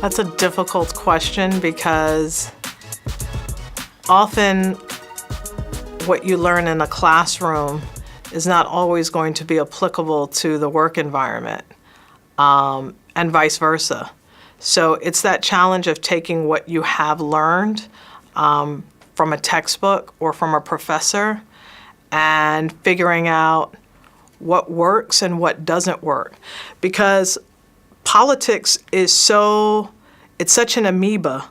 That's a difficult question because often what you learn in a classroom is not always going to be applicable to the work environment, and vice versa. So it's that challenge of taking what you have learned from a textbook or from a professor and figuring out what works and what doesn't work. Because politics is it's such an amoeba,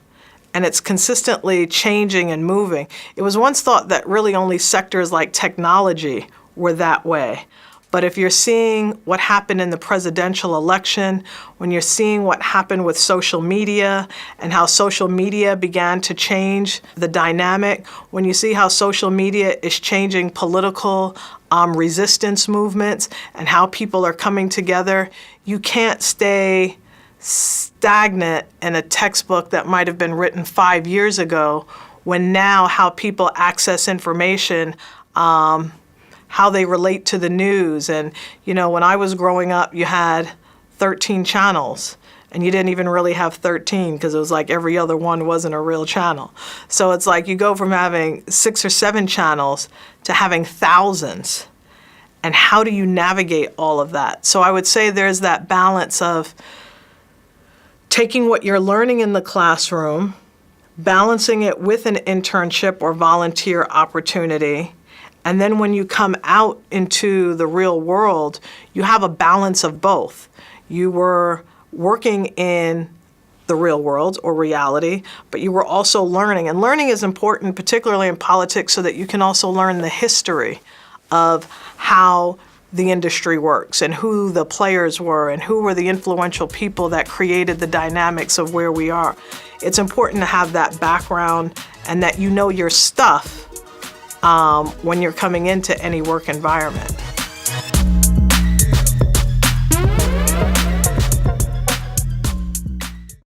and it's consistently changing and moving. It was once thought that really only sectors like technology were that way. But if you're seeing what happened in the presidential election, when you're seeing what happened with social media and how social media began to change the dynamic, when you see how social media is changing political resistance movements and how people are coming together, you can't stay stagnant in a textbook that might have been written 5 years ago, when now how people access information, how they relate to the news. And, when I was growing up, you had 13 channels, and you didn't even really have 13 because it was like every other one wasn't a real channel. So it's like you go from having 6 or 7 channels to having thousands. And how do you navigate all of that? So I would say there's that balance of taking what you're learning in the classroom, balancing it with an internship or volunteer opportunity, and then when you come out into the real world, you have a balance of both. You were working in the real world or reality, but you were also learning. And learning is important, particularly in politics, so that you can also learn the history of how the industry works and who the players were and who were the influential people that created the dynamics of where we are. It's important to have that background and that you know your stuff when you're coming into any work environment.